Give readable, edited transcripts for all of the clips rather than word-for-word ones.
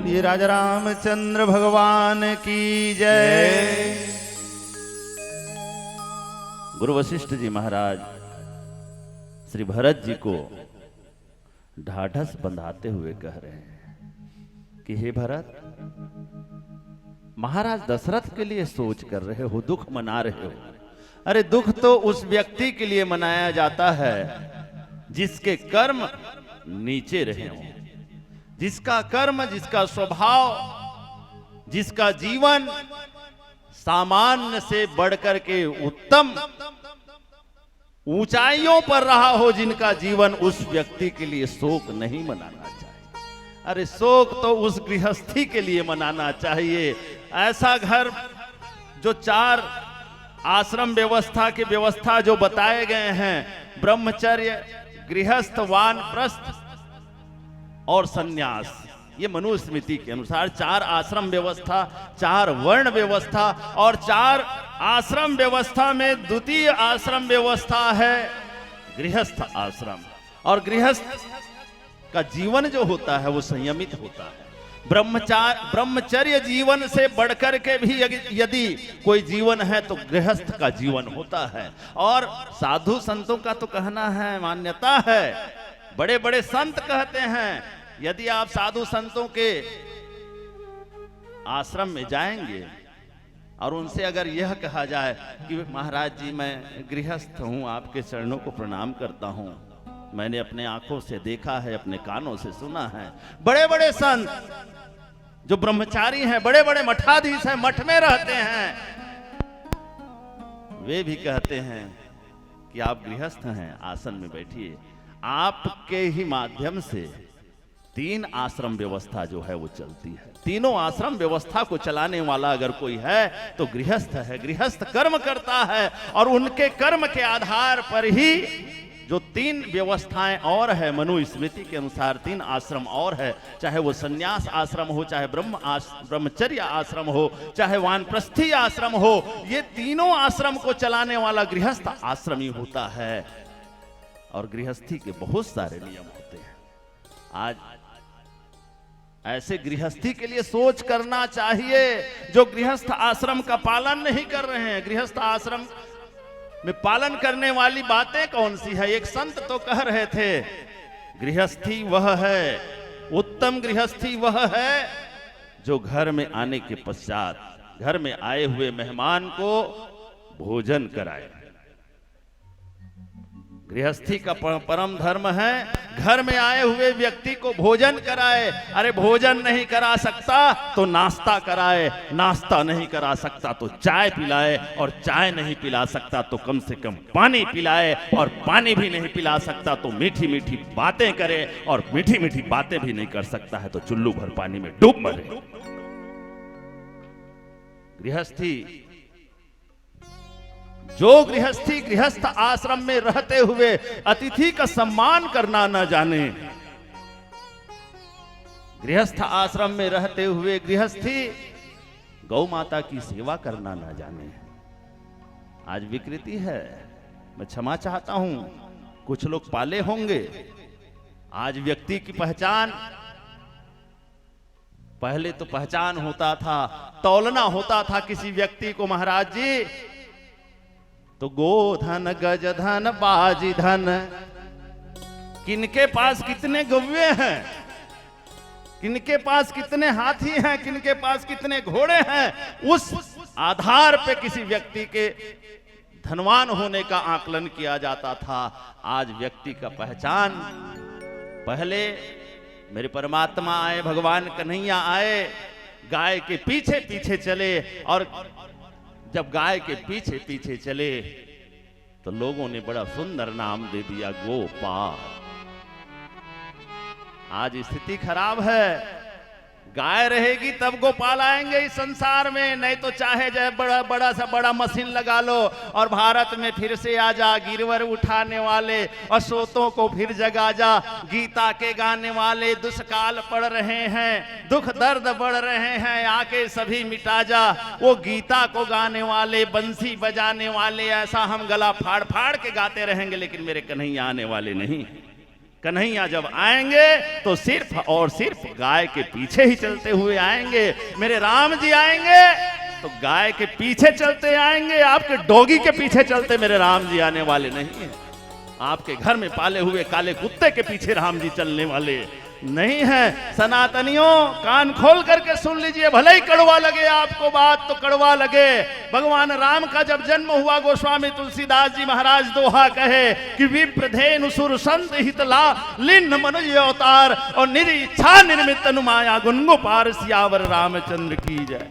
बोलिए राजा रामचंद्र भगवान की जय। गुरु वशिष्ठ जी महाराज श्री भरत जी को ढाढ़स बंधाते हुए कह रहे हैं कि हे भरत, महाराज दशरथ के लिए सोच कर रहे हो, दुख मना रहे हो। अरे दुख तो उस व्यक्ति के लिए मनाया जाता है जिसके कर्म नीचे रहे हों, जिसका कर्म, जिसका स्वभाव, जिसका जीवन सामान्य से बढ़कर के उत्तम ऊंचाइयों पर रहा हो, जिनका जीवन, उस व्यक्ति के लिए शोक नहीं मनाना चाहिए। अरे शोक तो उस गृहस्थी के लिए मनाना चाहिए। ऐसा घर जो 4 आश्रम व्यवस्था की व्यवस्था जो बताए गए हैं, ब्रह्मचर्य, गृहस्थ, वानप्रस्थ और सन्यास, ये मनुस्मृति के अनुसार 4 आश्रम व्यवस्था, 4 वर्ण व्यवस्था, और 4 आश्रम व्यवस्था में द्वितीय आश्रम व्यवस्था है गृहस्थ आश्रम। और गृहस्थ का जीवन जो होता है वो संयमित होता है। ब्रह्मचर्य जीवन से बढ़कर के भी यदि कोई जीवन है तो गृहस्थ का जीवन होता है। और साधु संतों का तो कहना है, मान्यता है, बड़े बड़े संत कहते हैं, यदि आप साधु संतों के आश्रम में जाएंगे और उनसे अगर यह कहा जाए कि महाराज जी मैं गृहस्थ हूं, आपके चरणों को प्रणाम करता हूं, मैंने अपने आंखों से देखा है, अपने कानों से सुना है, बड़े बड़े संत जो ब्रह्मचारी हैं, बड़े बड़े मठाधीश हैं, मठ में रहते हैं, वे भी कहते हैं कि आप गृहस्थ हैं, आसन में बैठिए। आपके ही माध्यम से 3 आश्रम व्यवस्था जो है वो चलती है। तीनों आश्रम व्यवस्था को चलाने वाला अगर कोई है तो गृहस्थ है। गृहस्थ कर्म करता है और उनके कर्म के आधार पर ही जो 3 व्यवस्थाएं और है मनुस्मृति के अनुसार, 3 आश्रम और है, चाहे वो सन्यास आश्रम हो, चाहे ब्रह्मचर्य आश्रम हो, चाहे वानप्रस्थी आश्रम हो, ये तीनों आश्रम को चलाने वाला गृहस्थ आश्रम ही होता है। और गृहस्थी के बहुत सारे नियम होते हैं। आज ऐसे गृहस्थी के लिए सोच करना चाहिए जो गृहस्थ आश्रम का पालन नहीं कर रहे हैं। गृहस्थ आश्रम में पालन करने वाली बातें कौन सी है? एक संत तो कह रहे थे, गृहस्थी वह है, उत्तम गृहस्थी वह है जो घर में आने के पश्चात घर में आए हुए मेहमान को भोजन कराए। गृहस्थी का परम धर्म है घर में आए हुए व्यक्ति को भोजन कराए। अरे भोजन नहीं करा सकता तो नाश्ता कराए, नाश्ता नहीं करा सकता तो चाय पिलाए, और चाय नहीं पिला सकता तो कम से कम पानी पिलाए, और पानी भी नहीं पिला सकता तो मीठी मीठी बातें करे, और मीठी मीठी बातें भी नहीं कर सकता है तो चुल्लू भर पानी में डूब मरे। गृहस्थी, जो गृहस्थी गृहस्थ आश्रम में रहते हुए अतिथि का सम्मान करना न जाने, गृहस्थ आश्रम में रहते हुए गृहस्थी गौ माता की सेवा करना न जाने, आज विकृति है। मैं क्षमा चाहता हूं, कुछ लोग पाले होंगे। आज व्यक्ति की पहचान, पहले तो पहचान होता था, तौलना होता था किसी व्यक्ति को, महाराज जी तो गोधन, गजधन, बाजी धन, किनके पास कितने गव्वे हैं, किनके पास कितने हाथी हैं, किनके पास कितने घोड़े हैं, उस आधार पे किसी व्यक्ति के धनवान होने का आकलन किया जाता था। आज व्यक्ति का पहचान, पहले मेरे परमात्मा आए, भगवान कन्हैया आए, गाय के पीछे पीछे चले, और जब गाय के पीछे पीछे चले तो लोगों ने बड़ा सुंदर नाम दे दिया, गोपाल। आज स्थिति खराब है। गाय रहेगी तब गोपाल आएंगे इस संसार में, नहीं तो चाहे जाए बड़ा सा बड़ा मशीन लगा लो और भारत में फिर से आ जा, गिरवर उठाने वाले, असोतों को फिर जगा जा, गीता के गाने वाले, दुष्काल पड़ रहे हैं, दुख दर्द बढ़ रहे हैं, आके सभी मिटा जा। वो गीता को गाने वाले, बंसी बजाने वाले, ऐसा हम गला फाड़ फाड़ के गाते रहेंगे, लेकिन मेरे कन्हैया आने वाले नहीं। कन्हैया जब आएंगे तो सिर्फ और सिर्फ गाय के पीछे ही चलते हुए आएंगे। मेरे राम जी आएंगे तो गाय के पीछे चलते आएंगे, आपके डॉगी के पीछे चलते मेरे राम जी आने वाले नहीं है। आपके घर में पाले हुए काले कुत्ते के पीछे राम जी चलने वाले नहीं है। सनातनियों कान खोल करके सुन लीजिए, भले ही कड़वा लगे आपको, बात तो कड़वा लगे। भगवान राम का जब जन्म हुआ, गोस्वामी तुलसीदास जी महाराज दोहा कहे कि विप्रधेनु सुर संत हितला लिन्न मनुज अवतार और निज इच्छा निर्मित अनुमाया गुण गोपार सियावर रामचंद्र की जय।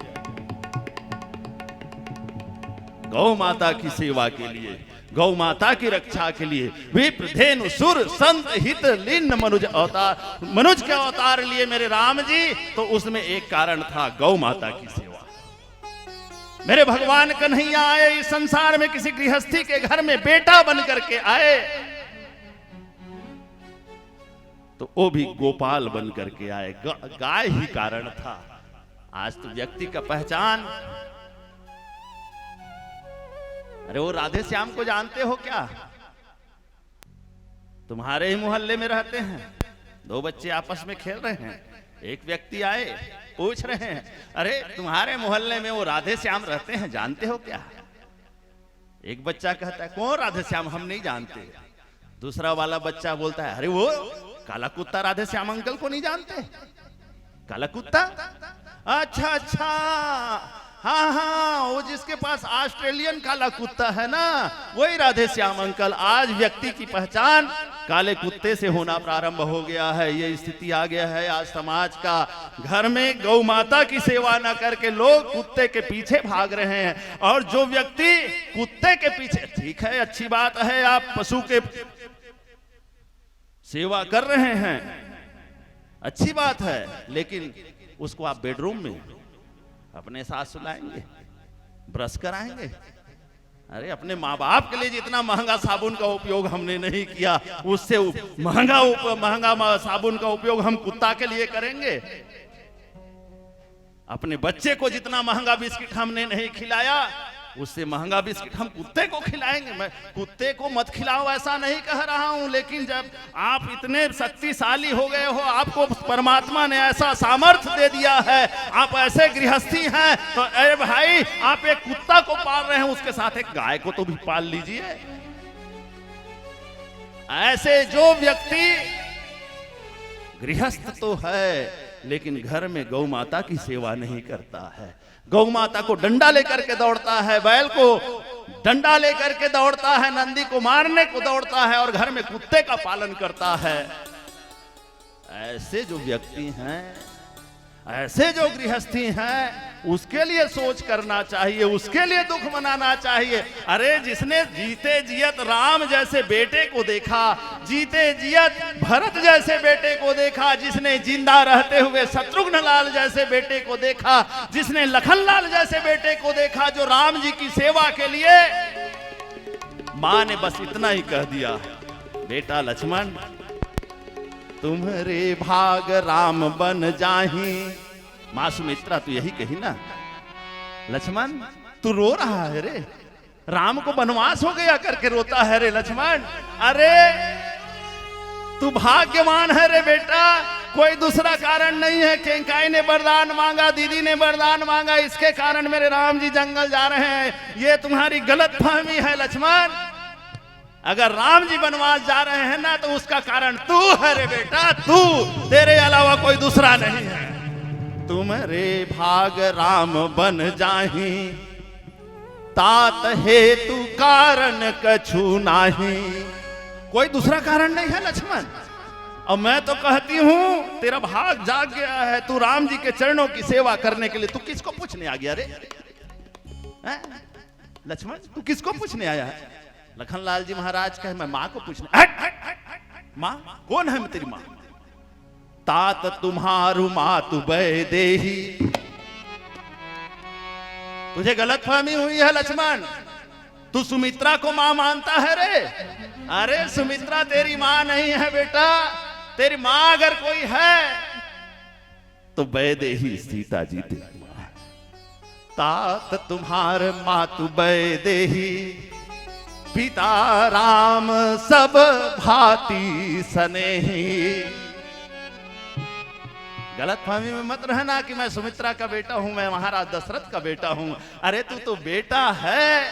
गौ माता की सेवा के लिए, गौ माता की रक्षा के लिए विप्रधेनु सुर संत हित लिन्न मनुज अवतार, मनुज के अवतार लिए मेरे राम जी। तो उसमें एक कारण था गौ माता की सेवा। मेरे भगवान कन्हैया आए इस संसार में, किसी गृहस्थी के घर में बेटा बन करके आए तो वो भी गोपाल बन करके आए। गाय ही कारण था। आज तो व्यक्ति का पहचान, अरे वो राधे श्याम को जानते हो क्या? तुम्हारे ही मोहल्ले में रहते हैं, दो बच्चे आपस में खेल रहे हैं, एक व्यक्ति आए पूछ रहे हैं, अरे तुम्हारे मोहल्ले में वो राधे श्याम रहते हैं, जानते हो क्या? एक बच्चा कहता है कौन राधे श्याम, हम नहीं जानते। दूसरा वाला बच्चा बोलता है, अरे वो काला कुत्ता राधे श्याम अंकल को नहीं जानते? काला कुत्ता, अच्छा अच्छा, हाँ हाँ, वो जिसके पास ऑस्ट्रेलियन काला कुत्ता है ना, वही राधे श्याम अंकल। आज व्यक्ति की पहचान काले कुत्ते से होना प्रारंभ हो गया है। ये स्थिति आ गया है आज समाज का। घर में गौ माता की सेवा न करके लोग कुत्ते के पीछे भाग रहे हैं। और जो व्यक्ति कुत्ते के पीछे, ठीक है अच्छी बात है, आप पशु के सेवा कर रहे हैं, अच्छी बात है, लेकिन उसको आप बेडरूम में अपने साथ सुलाएंगे, ब्रश कराएंगे? अरे अपने माँ बाप के लिए जितना महंगा साबुन का उपयोग हमने नहीं किया, उससे महंगा साबुन का उपयोग हम कुत्ता के लिए करेंगे। अपने बच्चे को जितना महंगा बिस्किट हमने नहीं खिलाया, उससे महंगा बिस्किट हम कुत्ते को खिलाएंगे। मैं कुत्ते को मत खिलाओ ऐसा नहीं कह रहा हूं, लेकिन जब आप इतने शक्तिशाली हो गए हो, आपको परमात्मा ने ऐसा सामर्थ्य दे दिया है, आप ऐसे गृहस्थी हैं, तो अरे भाई आप एक कुत्ता को पाल रहे हैं, उसके साथ एक गाय को तो भी पाल लीजिए। ऐसे जो व्यक्ति गृहस्थ तो है लेकिन घर में गौ माता की सेवा नहीं करता है, गौ माता को डंडा लेकर के दौड़ता है, बैल को डंडा लेकर के दौड़ता है, नंदी को मारने को दौड़ता है और घर में कुत्ते का पालन करता है, ऐसे जो व्यक्ति हैं, ऐसे जो गृहस्थी हैं, उसके लिए सोच करना चाहिए, उसके लिए दुख मनाना चाहिए। अरे जिसने जीते जियत राम जैसे बेटे को देखा, जीते जियत भरत जैसे बेटे को देखा, जिसने जिंदा रहते हुए शत्रुघ्न लाल जैसे बेटे को देखा, जिसने लखन लाल जैसे बेटे को देखा, जो राम जी की सेवा के लिए मां ने बस इतना ही कह दिया, बेटा लक्ष्मण तुम्हारे भाग राम बन जाही। मां सुमित्रा तू यही कही ना, लक्ष्मण तू रो रहा है रे, राम को वनवास हो गया करके रोता है रे लक्ष्मण। अरे तू भाग्यवान है रे बेटा, कोई दूसरा कारण नहीं है। केंकाई ने वरदान मांगा, दीदी ने वरदान मांगा, इसके कारण मेरे राम जी जंगल जा रहे हैं, ये तुम्हारी गलत फहमी है लक्ष्मण। अगर राम जी वनवास जा रहे हैं ना, तो उसका कारण तू है रे बेटा, तू, तेरे अलावा कोई दूसरा नहीं है। तुम्हारे भाग राम बन जाही, तात हेतु कारण कछु नाही। कोई दूसरा कारण नहीं है लक्ष्मण। और मैं तो कहती हूं तेरा भाग जाग गया है, तू राम जी के चरणों की सेवा करने के लिए। तू किसको पूछने आ गया रे लक्ष्मण, तू किसको पूछने आया है? लखनलाल जी महाराज कहे मैं मां को पूछने। मां कौन है तेरी मां? तात तुम्हारू मातु बै देही। तुझे गलत फहमी हुई है लक्ष्मण, तू सुमित्रा को मां मानता है रे। अरे सुमित्रा तेरी मां नहीं है बेटा, तेरी मां अगर कोई है तो वैदेही सीता जी तेरी मां। तात तुम्हार मातु वैदेही, पिता राम सब भांति सनेही। गलत फहमी में मत रहना कि मैं सुमित्रा का बेटा हूं, मैं महाराज दशरथ का बेटा हूं। अरे तू तो बेटा है,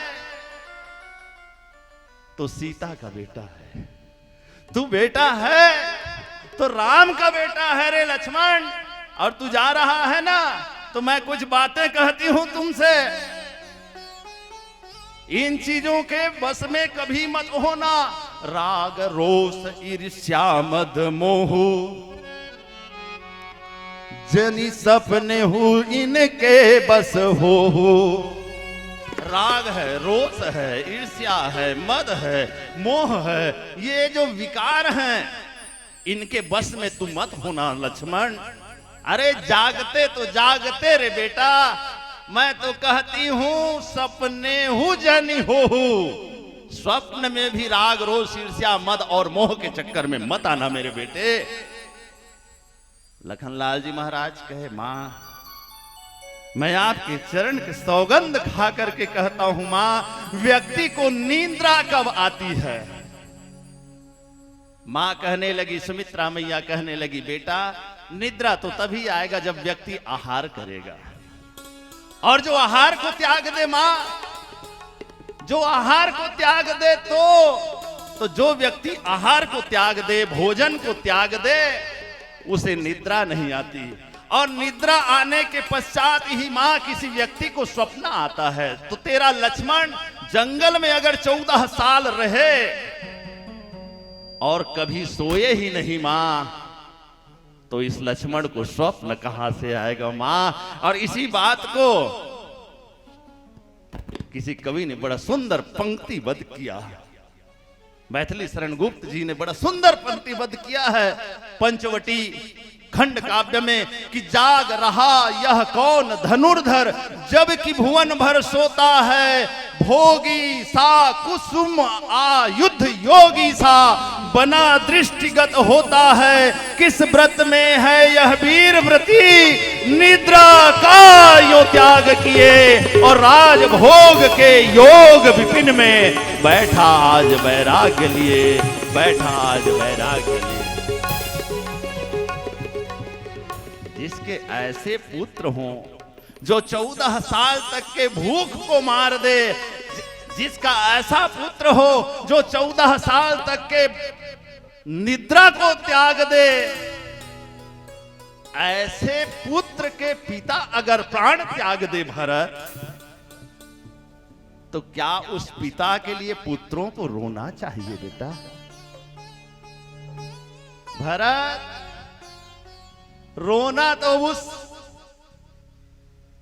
तो सीता का बेटा है। तू बेटा है तो राम का बेटा है रे लक्ष्मण। और तू जा रहा है ना, तो मैं कुछ बातें कहती हूं तुमसे। इन चीजों के बस में कभी मत होना। राग रोष ईर्ष्या मद मोह जनी सपने हूं इनके बस हो। राग है, रोष है, ईर्ष्या है, मद है, मोह है, ये जो विकार हैं इनके बस में तू मत होना लक्ष्मण। अरे जागते तो जागते रे बेटा, मैं तो कहती हूं सपने हूं जनी हो। स्वप्न में भी राग रोष ईर्ष्या मद और मोह के चक्कर में मत आना मेरे बेटे। लखनलाल जी महाराज कहे, मां मैं आपके चरण के सौगंध खा करके कहता हूं मां, व्यक्ति को निद्रा कब आती है? मां कहने लगी, सुमित्रा मैया कहने लगी, बेटा निद्रा तो तभी आएगा जब व्यक्ति आहार करेगा। और जो आहार को त्याग दे मां, जो आहार को त्याग दे तो जो व्यक्ति आहार को त्याग दे, भोजन को त्याग दे, उसे निद्रा नहीं आती। और निद्रा आने के पश्चात ही मां किसी व्यक्ति को स्वप्न आता है। तो तेरा लक्ष्मण जंगल में अगर 14 साल रहे और कभी सोए ही नहीं मां, तो इस लक्ष्मण को स्वप्न कहां से आएगा मां? और इसी बात को किसी कवि ने बड़ा सुंदर पंक्तिबद्ध किया। मैथिली शरण गुप्त जी ने बड़ा सुंदर पंक्तिबद्ध किया है पंचवटी खंड काव्य में कि जाग रहा यह कौन धनुर्धर, जबकि भुवन भर सोता है। भोगी सा कुसुम आयुध योगी सा, बना दृष्टिगत होता है। किस व्रत में है यह वीर व्रती, निद्रा का यो त्याग किए। और राज भोग के योग विपिन में, बैठा आज वैराग्य लिए, बैठा आज वैराग्य लिए। जिसके ऐसे पुत्र हों जो 14 साल तक के भूख को मार दे, जिसका ऐसा पुत्र हो जो 14 साल तक के निद्रा को त्याग दे, ऐसे पुत्र के पिता अगर प्राण त्याग दे भरत, तो क्या उस पिता के लिए पुत्रों को रोना चाहिए बेटा? भरत, रोना तो उस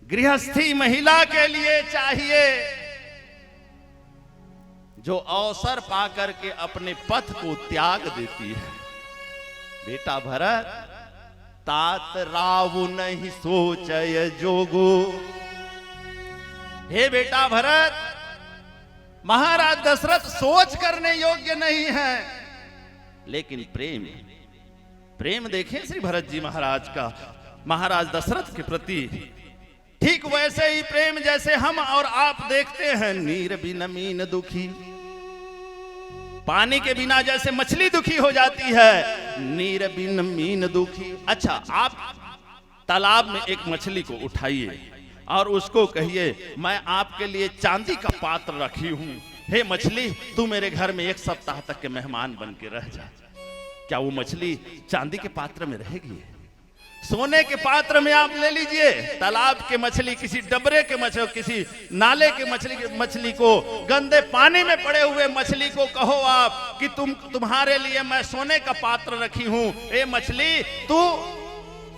गृहस्थी महिला के लिए चाहिए जो अवसर पाकर के अपने पथ को त्याग देती है। बेटा भरत, तात रावु नहीं सोचय जोगो। हे बेटा भरत, महाराज दशरथ सोच करने योग्य नहीं है, लेकिन प्रेम देखें श्री भरत जी महाराज का महाराज दशरथ के प्रति। ठीक वैसे ही प्रेम जैसे हम और आप देखते हैं, नीर बिन मीन दुखी, पानी के बिना जैसे मछली दुखी हो जाती है, नीर बिन मीन दुखी। अच्छा, आप तालाब में एक मछली को उठाइए और उसको कहिए, मैं आपके लिए चांदी का पात्र रखी हूं, हे मछली तू मेरे घर में 1 सप्ताह तक के मेहमान बन के रह जा। क्या वो मछली चांदी के पात्र में रहेगी? सोने के पात्र में आप ले लीजिए तालाब के मछली, किसी डबरे के मछली, किसी नाले के मछली को, गंदे पानी में पड़े हुए मछली को कहो आप कि तुम्हारे लिए मैं सोने का पात्र रखी हूं, ए मछली तू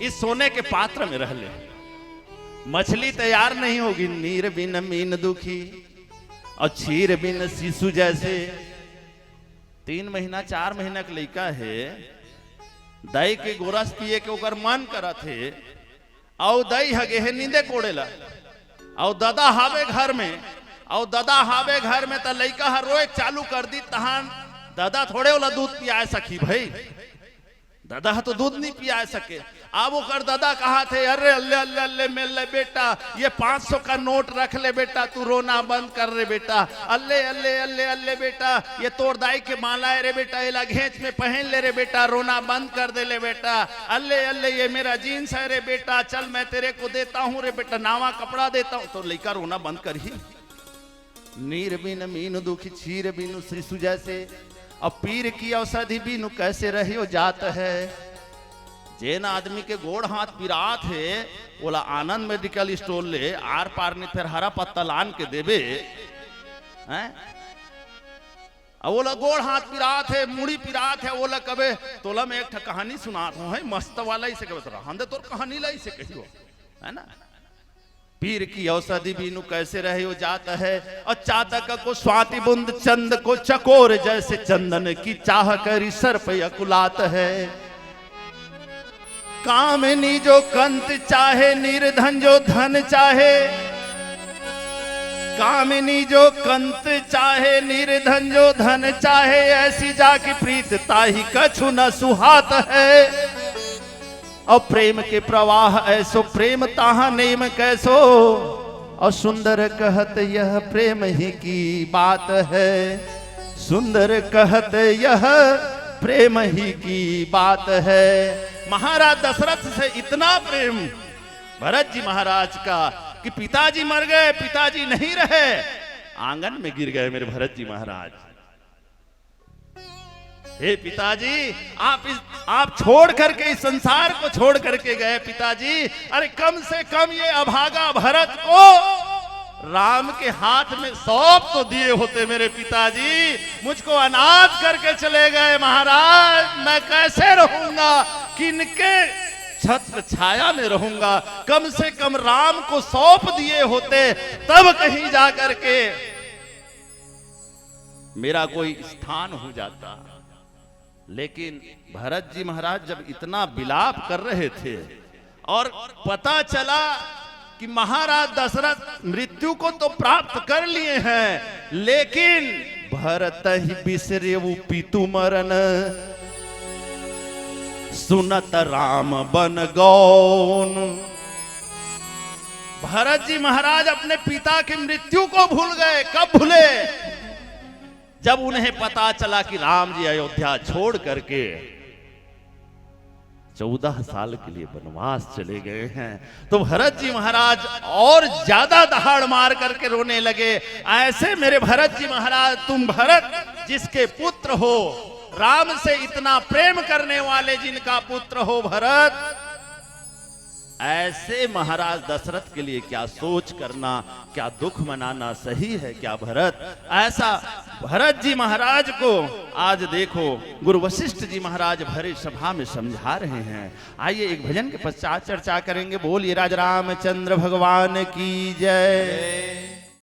इस सोने के पात्र में रह ले। मछली तैयार नहीं होगी। नीर बिन मीन दुखी और क्षीर बिन शिशु जैसे। 3 महीना 4 महीना के लड़का है, दही के गोरस पिए के ओकर मन करत है, और दही हगे है नींदे कोड़ेला, और दादा हावे घर में, और दादा हावे घर में तो लड़का हर रोए चालू कर दी, तहान दादा थोड़े वाला दूध पिया सकी भाई, दादा तो दूध नहीं पिया सके। अब वो कर दादा कहा थे, अरे अल्ले अल्ले अल्ले मिल बेटा, ये 500 का नोट रख ले बेटा, तू रोना बंद कर रे बेटा, अल्ले अल्ले अल्ले अल्ले बेटा, ये तोड़ दाई के माला है रे बेटा, ये घेंच में पहन ले रे बेटा, रोना बंद कर दे ले बेटा, अल्ले अल्ले ये मेरा जीन्स है रे बेटा, चल मैं तेरे को देता हूँ रे बेटा, नावा कपड़ा देता हूँ। तो लड़का रोना बंद कर ही। नीर बिन मीन दुखी छीर बिनु श्रीसु जैसे, अब पीर की औषधि बिनु कैसे रहियो जात है। जेन आदमी के गोड़ हाथ पिरात है, बोला आनंद मेडिकल स्टोर ले, आर पार ने फिर हरा पत्ता लान के देवे हैं। अब बोला गोड़ हाथ पिरात है, मुड़ी पिरात है, बोला कबे तोला में एक कहानी सुनात हूँ, है मस्त वाला इसे कबे तोरा हम दे तोर कहानी ला इसे कहियो, है ना। पीर की औषधि बिनु कैसे रहे हो जाता है, और चातक को स्वाति बुंद चंद को चकोर जैसे चंदन की चाह करी सर पे अकुलात है। कामिनी जो कंत चाहे, निर्धन जो धन चाहे, कामिनी जो कंत चाहे, निर्धन जो धन चाहे, ऐसी जाकी प्रीत ताही कछु न सुहात है। और प्रेम के प्रवाह ऐसो प्रेम ताहा नेम कैसो, और सुंदर कहत यह प्रेम ही की बात है, सुंदर कहत यह प्रेम ही की बात है। महाराज दशरथ से इतना प्रेम भरत जी महाराज का कि पिताजी मर गए, पिताजी नहीं रहे, आंगन में गिर गए मेरे भरत जी महाराज। हे पिताजी, आप छोड़ करके इस संसार को छोड़ करके गए पिताजी, अरे कम से कम ये अभागा भरत को राम के हाथ में सौंप तो दिए होते मेरे पिताजी, मुझको अनाथ करके चले गए महाराज, मैं कैसे रहूंगा, किनके छत्र छाया में रहूंगा, कम से कम राम को सौंप दिए होते तब कहीं जाकर के मेरा कोई स्थान हो जाता। लेकिन भरत जी महाराज जब इतना विलाप कर रहे थे और पता चला कि महाराज दशरथ मृत्यु को तो प्राप्त कर लिए हैं, लेकिन भरत ही बिसरेऊ पितु मरण, सुनत राम बन गौन। भरत जी महाराज अपने पिता की मृत्यु को भूल गए। कब भूले? जब उन्हें पता चला कि राम जी अयोध्या छोड़ करके 14 साल के लिए वनवास चले गए हैं। तो भरत जी महाराज और ज्यादा दहाड़ मार करके रोने लगे। ऐसे मेरे भरत जी महाराज, तुम भरत जिसके पुत्र हो, राम से इतना प्रेम करने वाले जिनका पुत्र हो भरत, ऐसे महाराज दशरथ के लिए क्या सोच करना, क्या दुख मनाना सही है क्या भरत? ऐसा भरत जी महाराज को आज देखो गुरु वशिष्ठ जी महाराज भरे सभा में समझा रहे हैं। आइए एक भजन के पश्चात चर्चा करेंगे। बोलिए राज रामचंद्र भगवान की जय।